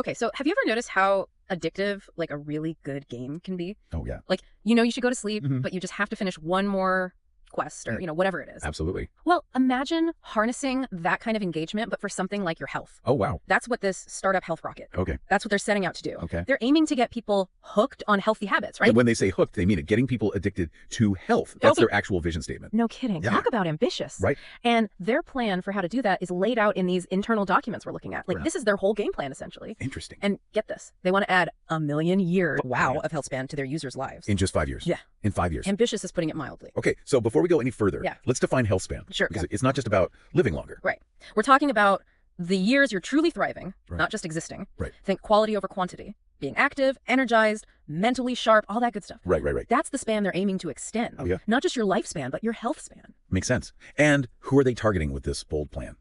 Okay, so have you ever noticed how addictive like a really good game can be? Oh, yeah. Like, you should go to sleep, but you just have to finish one more quest or, whatever it is. Absolutely. Well, imagine harnessing that kind of engagement, but for something like your health. Oh, wow. That's what this startup health rocket. Okay. That's what they're setting out to do. Okay. They're aiming to get people hooked on healthy habits, right? And when they say hooked, they mean it. Getting people addicted to health. That's their actual vision statement. No kidding. Yeah. Talk about ambitious. Right. And their plan for how to do that is laid out in these internal documents we're looking at. Like, this is their whole game plan, essentially. Interesting. And get this. They want to add 1 million years, of health span to their users' lives. In just 5 years. Yeah. In 5 years. Ambitious is putting it mildly. Okay, so before we go any further, Yeah. let's define health span. Sure. Because it's not just about living longer. Right. We're talking about the years you're truly thriving, Right. not just existing. Right. Think quality over quantity. Being active, energized, mentally sharp, all that good stuff. Right. That's the span they're aiming to extend. Oh, yeah. Not just your lifespan, but your health span. Makes sense. And who are they targeting with this bold plan?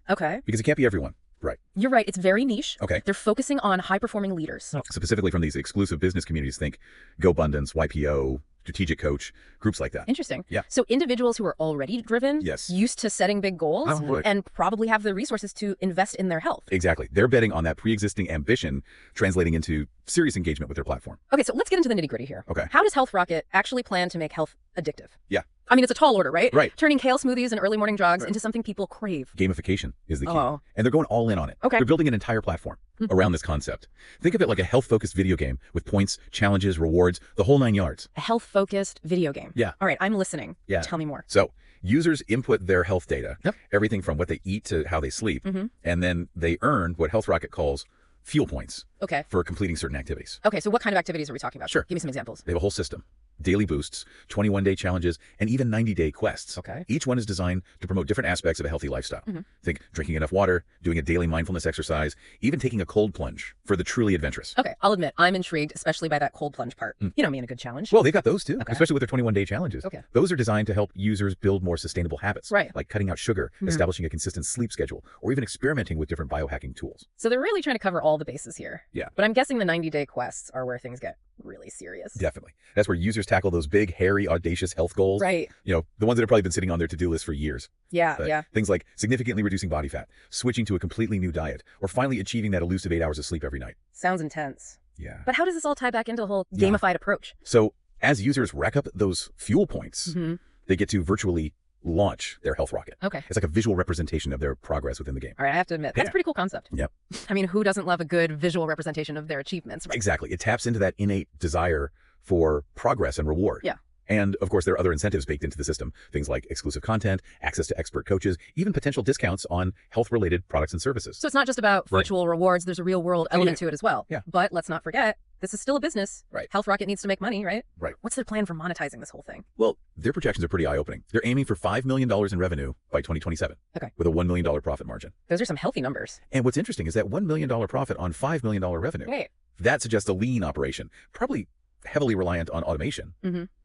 Okay. Because it can't be everyone. Right. You're right. It's very niche. Okay. They're focusing on high-performing leaders. Specifically from these exclusive business communities, think Gobundance, YPO, Strategic Coach, groups like that. Interesting. Yeah. So individuals who are already driven, Yes. used to setting big goals, and probably have the resources to invest in their health. Exactly. They're betting on that pre-existing ambition translating into serious engagement with their platform. Okay, so let's get into the nitty-gritty here. Okay. How does Health Rocket actually plan to make health addictive? Yeah. I mean, it's a tall order, right? Right. Turning kale smoothies and early morning jogs into something people crave. Gamification is the key. Oh. And they're going all in on it. Okay. They're building an entire platform around this concept. Think of it like a health-focused video game with points, challenges, rewards, the whole 9 yards. A health-focused video game. Yeah. All right, I'm listening. Yeah. Tell me more. So users input their health data, Yep. everything from what they eat to how they sleep, and then they earn what Health Rocket calls fuel points Okay. for completing certain activities. Okay, so what kind of activities are we talking about? Sure. Give me some examples. They have a whole system. Daily boosts, 21-day challenges, and even 90-day quests. Okay. Each one is designed to promote different aspects of a healthy lifestyle. Think drinking enough water, doing a daily mindfulness exercise, even taking a cold plunge for the truly adventurous. Okay, I'll admit, I'm intrigued, especially by that cold plunge part. You know me in a good challenge. Well, they've got those too, Okay. especially with their 21-day challenges. Okay. Those are designed to help users build more sustainable habits, Right. like cutting out sugar, establishing a consistent sleep schedule, or even experimenting with different biohacking tools. So they're really trying to cover all the bases here. Yeah. But I'm guessing the 90-day quests are where things get really serious. Definitely. That's where users tackle those big, hairy, audacious health goals. Right. You know, the ones that have probably been sitting on their to-do list for years. Yeah, But yeah. things like significantly reducing body fat, switching to a completely new diet, or finally achieving that elusive 8 hours of sleep every night. Sounds intense. Yeah. But how does this all tie back into the whole Yeah. gamified approach? So as users rack up those fuel points, they get to virtually launch their health rocket. Okay. It's like a visual representation of their progress within the game. All right, I have to admit, that's a pretty cool concept. Yep. I mean, who doesn't love a good visual representation of their achievements, right? Exactly. It taps into that innate desire for progress and reward. Yeah. And of course, there are other incentives baked into the system. Things like exclusive content, access to expert coaches, even potential discounts on health-related products and services. So it's not just about Right. virtual rewards, there's a real world element to it as well. Yeah. But let's not forget, this is still a business. Right. Health Rocket needs to make money, right? Right. What's their plan for monetizing this whole thing? Well, their projections are pretty eye-opening. They're aiming for $5 million in revenue by 2027. Okay. With a $1 million profit margin. Those are some healthy numbers. And what's interesting is that $1 million profit on $5 million revenue. Right. That suggests a lean operation, probably heavily reliant on automation,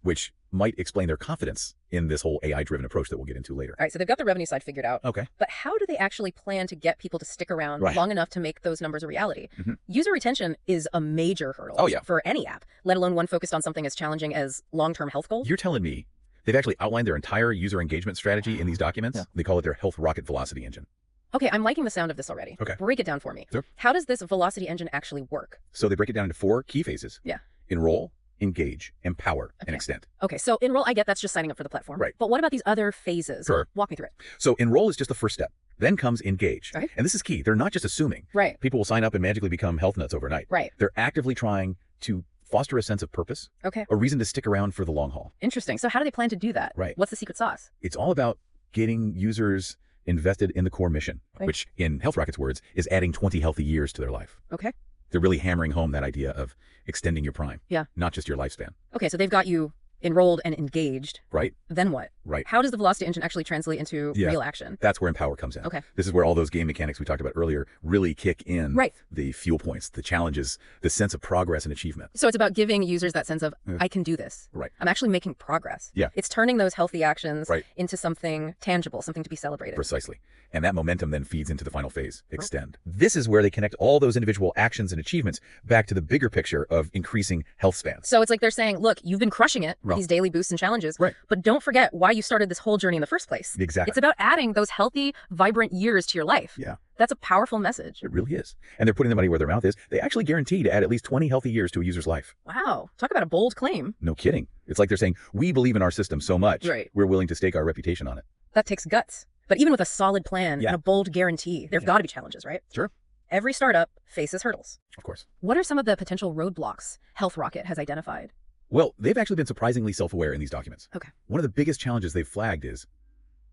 which might explain their confidence in this whole AI-driven approach that we'll get into later. All right, so they've got the revenue side figured out. Okay. But how do they actually plan to get people to stick around Right. long enough to make those numbers a reality? User retention is a major hurdle Oh, yeah. for any app, let alone one focused on something as challenging as long-term health goals. You're telling me they've actually outlined their entire user engagement strategy in these documents? Yeah. They call it their Health Rocket Velocity Engine. Okay, I'm liking the sound of this already. Okay. Break it down for me. Sure. How does this velocity engine actually work? So they break it down into 4 key phases. Yeah. Enroll, engage, empower, and Okay. extend. Okay, so enroll, I get that's just signing up for the platform. Right. But what about these other phases? Sure. Walk me through it. So enroll is just the first step. Then comes engage. Right. And this is key. They're not just assuming Right. people will sign up and magically become health nuts overnight. Right. They're actively trying to foster a sense of purpose, Okay. a reason to stick around for the long haul. Interesting. So how do they plan to do that? Right. What's the secret sauce? It's all about getting users invested in the core mission, Right. which in Health Rocket's words is adding 20 healthy years to their life. Okay. They're really hammering home that idea of extending your prime. Yeah. Not just your lifespan. Okay, so they've got you enrolled and engaged. Right? Then what? Right. How does the velocity engine actually translate into Yeah. real action? That's where Empower comes in. Okay. This is where all those game mechanics we talked about earlier really kick in. Right. The fuel points, the challenges, the sense of progress and achievement. So it's about giving users that sense of, I can do this. Right. I'm actually making progress. Yeah. It's turning those healthy actions Right. into something tangible, something to be celebrated. Precisely. And that momentum then feeds into the final phase, extend. This is where they connect all those individual actions and achievements back to the bigger picture of increasing health spans. So it's like they're saying, look, you've been crushing it, Right. these daily boosts and challenges, Right. but don't forget why you started this whole journey in the first place. Exactly. It's about adding those healthy, vibrant years to your life. Yeah. That's a powerful message. It really is. And they're putting the money where their mouth is. They actually guarantee to add at least 20 healthy years to a user's life. Wow. Talk about a bold claim. No kidding. It's like they're saying, we believe in our system so much, Right. we're willing to stake our reputation on it. That takes guts. But even with a solid plan and a bold guarantee, there've got to be challenges, right? Sure. Every startup faces hurdles. Of course. What are some of the potential roadblocks Health Rocket has identified? Well, they've actually been surprisingly self-aware in these documents. Okay. One of the biggest challenges they've flagged is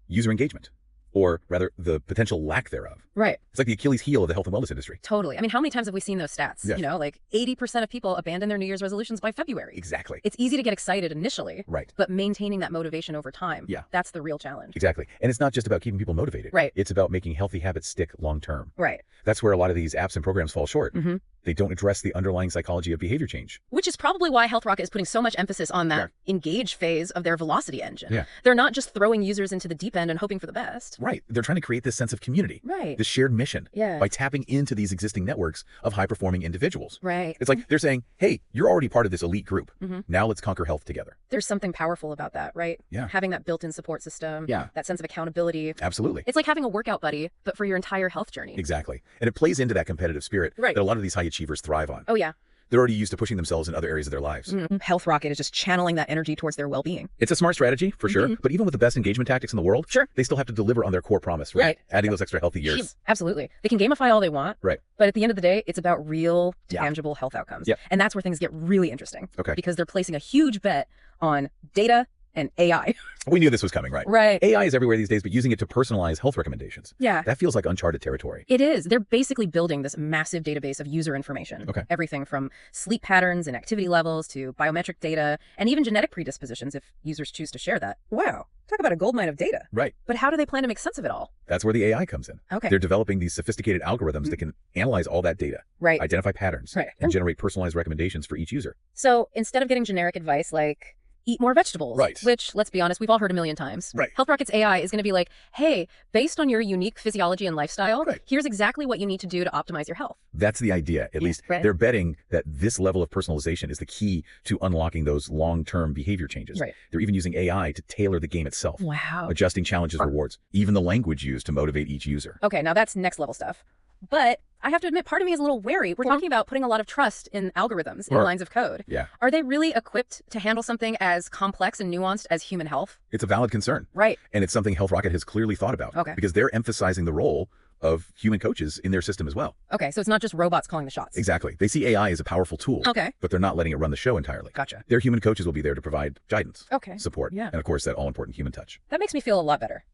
user engagement, or rather the potential lack thereof. Right. It's like the Achilles heel of the health and wellness industry. Totally. I mean, how many times have we seen those stats? Yeah. You know, like 80% of people abandon their New Year's resolutions by February. Exactly. It's easy to get excited initially, Right. but maintaining that motivation over time, that's the real challenge. Exactly. And it's not just about keeping people motivated. Right. It's about making healthy habits stick long term. Right. That's where a lot of these apps and programs fall short. Mm-hmm. They don't address the underlying psychology of behavior change. Which is probably why Health Rocket is putting so much emphasis on that engage phase of their velocity engine. Yeah. They're not just throwing users into the deep end and hoping for the best. Right. They're trying to create this sense of community. Right. This shared mission. Yeah. By tapping into these existing networks of high-performing individuals. Right. It's like they're saying, hey, you're already part of this elite group. Mm-hmm. Now let's conquer health together. There's something powerful about that, right? Yeah. Having that built-in support system. Yeah. That sense of accountability. Absolutely. It's like having a workout buddy, but for your entire health journey. Exactly. And it plays into that competitive spirit Right. that a lot of these high achievers thrive on. Oh, yeah. They're already used to pushing themselves in other areas of their lives. Mm-hmm. Health Rocket is just channeling that energy towards their well-being. It's a smart strategy, for sure. But even with the best engagement tactics in the world, they still have to deliver on their core promise, right? Adding those extra healthy years. Absolutely. They can gamify all they want. Right. But at the end of the day, it's about real, tangible health outcomes. Yep. And that's where things get really interesting. Okay. Because they're placing a huge bet on data and AI. We knew this was coming, right? Right. AI is everywhere these days, but using it to personalize health recommendations. Yeah. That feels like uncharted territory. It is. They're basically building this massive database of user information. Okay. Everything from sleep patterns and activity levels to biometric data and even genetic predispositions if users choose to share that. Wow. Talk about a goldmine of data. Right. But how do they plan to make sense of it all? That's where the AI comes in. Okay. They're developing these sophisticated algorithms that can analyze all that data, Right. identify patterns, and generate personalized recommendations for each user. So instead of getting generic advice like, eat more vegetables, which, let's be honest, we've all heard a million times. Right. Health Rocket's AI is going to be like, hey, based on your unique physiology and lifestyle, here's exactly what you need to do to optimize your health. That's the idea. At least they're betting that this level of personalization is the key to unlocking those long-term behavior changes. Right. They're even using AI to tailor the game itself. Wow. Adjusting challenges, rewards, even the language used to motivate each user. Okay, now that's next level stuff. But I have to admit, part of me is a little wary. We're talking about putting a lot of trust in algorithms, in lines of code. Yeah. Are they really equipped to handle something as complex and nuanced as human health? It's a valid concern. Right. And it's something Health Rocket has clearly thought about. Okay. Because they're emphasizing the role of human coaches in their system as well. Okay, so it's not just robots calling the shots. Exactly. They see AI as a powerful tool. Okay. But they're not letting it run the show entirely. Gotcha. Their human coaches will be there to provide guidance, support, Yeah. and of course that all-important human touch. That makes me feel a lot better.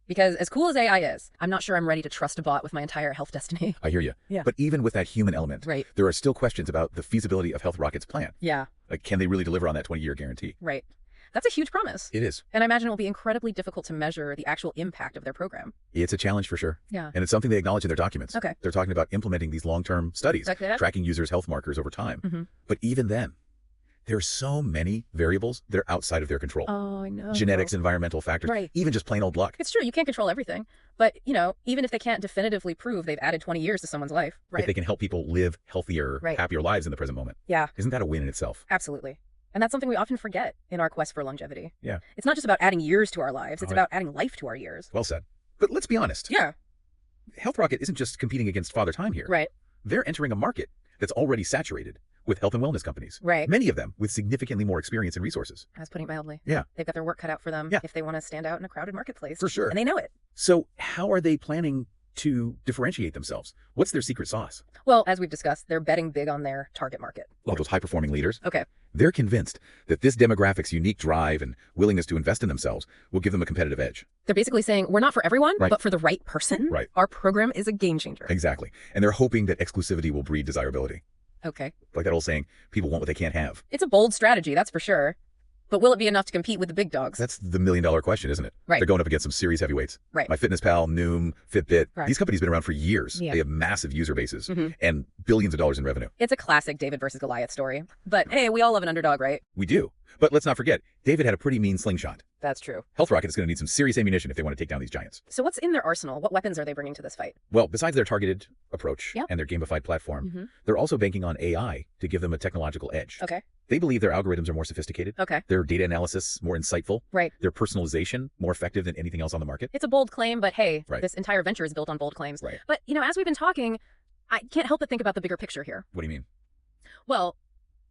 Because as cool as AI is, I'm not sure I'm ready to trust a bot with my entire health destiny. I hear you. Yeah. But even with that human element, there are still questions about the feasibility of Health Rocket's plan. Yeah. Like, can they really deliver on that 20-year guarantee? Right. That's a huge promise. It is. And I imagine it will be incredibly difficult to measure the actual impact of their program. It's a challenge for sure. Yeah. And it's something they acknowledge in their documents. Okay. They're talking about implementing these long-term studies, tracking users' health markers over time. But even then, there are so many variables that are outside of their control. Oh, I know. Genetics, environmental factors, even just plain old luck. It's true. You can't control everything. But, you know, even if they can't definitively prove they've added 20 years to someone's life. If they can help people live healthier, happier lives in the present moment. Yeah. Isn't that a win in itself? Absolutely. And that's something we often forget in our quest for longevity. Yeah. It's not just about adding years to our lives. It's about adding life to our years. Well said. But let's be honest. Yeah. Health Rocket isn't just competing against Father Time here. Right. They're entering a market that's already saturated with health and wellness companies. Right. Many of them with significantly more experience and resources. I was putting it mildly. Yeah. They've got their work cut out for them if they want to stand out in a crowded marketplace. For sure. And they know it. So how are they planning to differentiate themselves? What's their secret sauce? Well, as we've discussed, they're betting big on their target market. All those high-performing leaders. Okay. They're convinced that this demographic's unique drive and willingness to invest in themselves will give them a competitive edge. They're basically saying, we're not for everyone, but for the right person, our program is a game changer. Exactly. And they're hoping that exclusivity will breed desirability. Okay. Like that old saying, people want what they can't have. It's a bold strategy, that's for sure. But will it be enough to compete with the big dogs? That's the million-dollar question, isn't it? Right. They're going up against some serious heavyweights. Right. MyFitnessPal, Noom, Fitbit. Right. These companies have been around for years. Yeah. They have massive user bases and billions of dollars in revenue. It's a classic David versus Goliath story. But hey, we all love an underdog, right? We do. But let's not forget, David had a pretty mean slingshot. That's true. Health Rocket is going to need some serious ammunition if they want to take down these giants. So what's in their arsenal? What weapons are they bringing to this fight? Well, besides their targeted approach Yep. and their gamified platform, they're also banking on AI to give them a technological edge. Okay. They believe their algorithms are more sophisticated, Okay. their data analysis more insightful, Right. their personalization more effective than anything else on the market. It's a bold claim, but hey, Right. this entire venture is built on bold claims. Right. But, as we've been talking, I can't help but think about the bigger picture here. What do you mean? Well,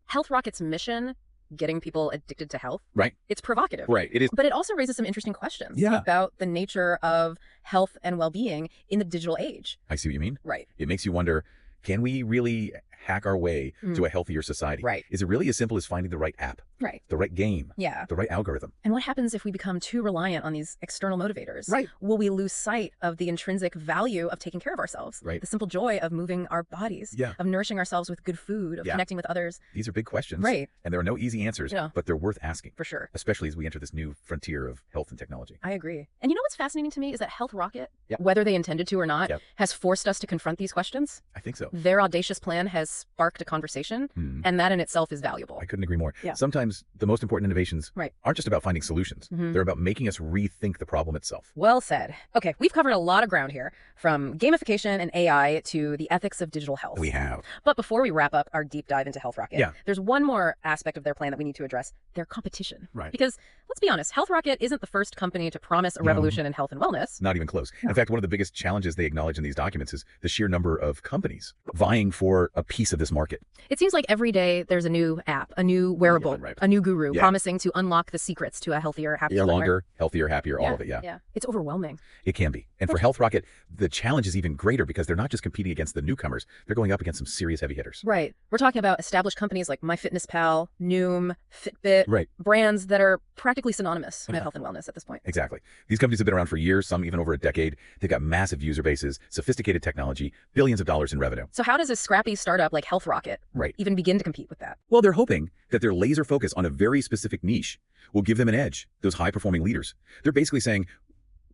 Health Rocket's mission, getting people addicted to health, Right. it's provocative. Right. It is. But it also raises some interesting questions Yeah. about the nature of health and well-being in the digital age. I see what you mean. Right. It makes you wonder, can we really hack our way to a healthier society? Right. Is it really as simple as finding the right app, Right. the right game, Yeah. the right algorithm? And what happens if we become too reliant on these external motivators? Right. Will we lose sight of the intrinsic value of taking care of ourselves? Right. The simple joy of moving our bodies, Yeah. of nourishing ourselves with good food, of Yeah. connecting with others. These are big questions. Right. And there are no easy answers, Yeah. but they're worth asking, For sure. especially as we enter this new frontier of health and technology. I agree. And what's fascinating to me is that Health Rocket, Yep. whether they intended to or not, Yep. has forced us to confront these questions. I think so. Their audacious plan has sparked a conversation, and that in itself is valuable. I couldn't agree more. Yeah. Sometimes the most important innovations Right. aren't just about finding solutions. They're about making us rethink the problem itself. Well said. Okay, we've covered a lot of ground here, from gamification and AI to the ethics of digital health. We have. But before we wrap up our deep dive into Health Rocket, Yeah. there's one more aspect of their plan that we need to address, their competition. Right. Because let's be honest, Health Rocket isn't the first company to promise a revolution in health and wellness. Not even close. In fact, one of the biggest challenges they acknowledge in these documents is the sheer number of companies vying for a piece of this market. It seems like every day there's a new app, a new wearable, Yeah, right. a new guru Yeah. promising to unlock the secrets to a healthier, happier life, right? Longer, healthier, happier, all of it, yeah. Yeah. It's overwhelming. It can be. And for Health Rocket, the challenge is even greater because they're not just competing against the newcomers. They're going up against some serious heavy hitters. Right. We're talking about established companies like MyFitnessPal, Noom, Fitbit, Right. brands that are practically synonymous with health and wellness at this point. Exactly. These companies have been around for years, some even over a decade. They've got massive user bases, sophisticated technology, billions of dollars in revenue. So how does a scrappy startup like Health Rocket Right. even begin to compete with that? Well, they're hoping that their laser focus on a very specific niche will give them an edge, those high-performing leaders. They're basically saying,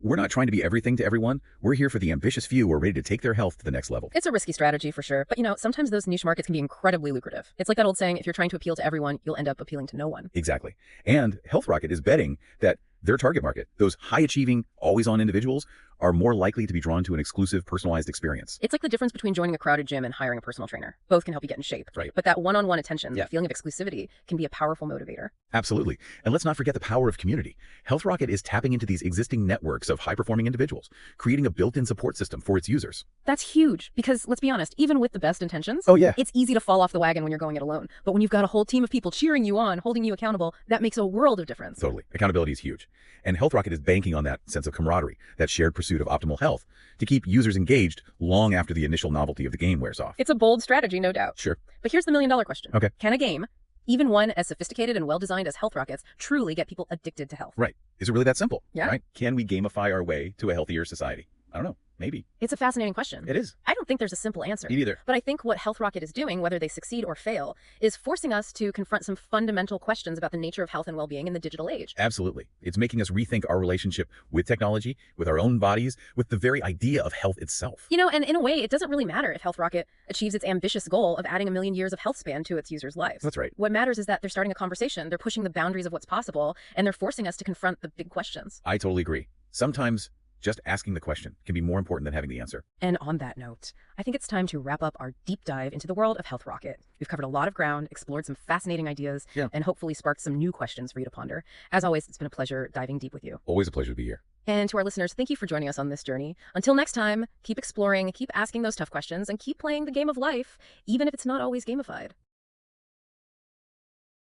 we're not trying to be everything to everyone. We're here for the ambitious few who are ready to take their health to the next level. It's a risky strategy for sure, but sometimes those niche markets can be incredibly lucrative. It's like that old saying, if you're trying to appeal to everyone, you'll end up appealing to no one. Exactly. And Health Rocket is betting that their target market, those high-achieving, always-on individuals, are more likely to be drawn to an exclusive, personalized experience. It's like the difference between joining a crowded gym and hiring a personal trainer. Both can help you get in shape. Right. But that one-on-one attention, Yeah. that feeling of exclusivity, can be a powerful motivator. Absolutely. And let's not forget the power of community. Health Rocket is tapping into these existing networks of high-performing individuals, creating a built-in support system for its users. That's huge, because let's be honest, even with the best intentions, Oh, yeah. it's easy to fall off the wagon when you're going it alone. But when you've got a whole team of people cheering you on, holding you accountable, that makes a world of difference. Totally. Accountability is huge. And Health Rocket is banking on that sense of camaraderie, that shared pursuit of optimal health, to keep users engaged long after the initial novelty of the game wears off. It's a bold strategy, no doubt. Sure. But here's the million-dollar question. Okay. Can a game, even one as sophisticated and well-designed as Health Rockets, truly get people addicted to health? Right. Is it really that simple? Yeah. Right? Can we gamify our way to a healthier society? I don't know. Maybe. It's a fascinating question. It is. I don't think there's a simple answer. Me neither. But I think what Health Rocket is doing, whether they succeed or fail, is forcing us to confront some fundamental questions about the nature of health and well-being in the digital age. Absolutely. It's making us rethink our relationship with technology, with our own bodies, with the very idea of health itself. And in a way, it doesn't really matter if Health Rocket achieves its ambitious goal of adding 1 million years of health span to its users' lives. That's right. What matters is that they're starting a conversation, they're pushing the boundaries of what's possible, and they're forcing us to confront the big questions. I totally agree. Sometimes just asking the question can be more important than having the answer. And on that note, I think it's time to wrap up our deep dive into the world of Health Rocket. We've covered a lot of ground, explored some fascinating ideas, and hopefully sparked some new questions for you to ponder. As always, it's been a pleasure diving deep with you. Always a pleasure to be here. And to our listeners, thank you for joining us on this journey. Until next time, keep exploring, keep asking those tough questions, and keep playing the game of life, even if it's not always gamified.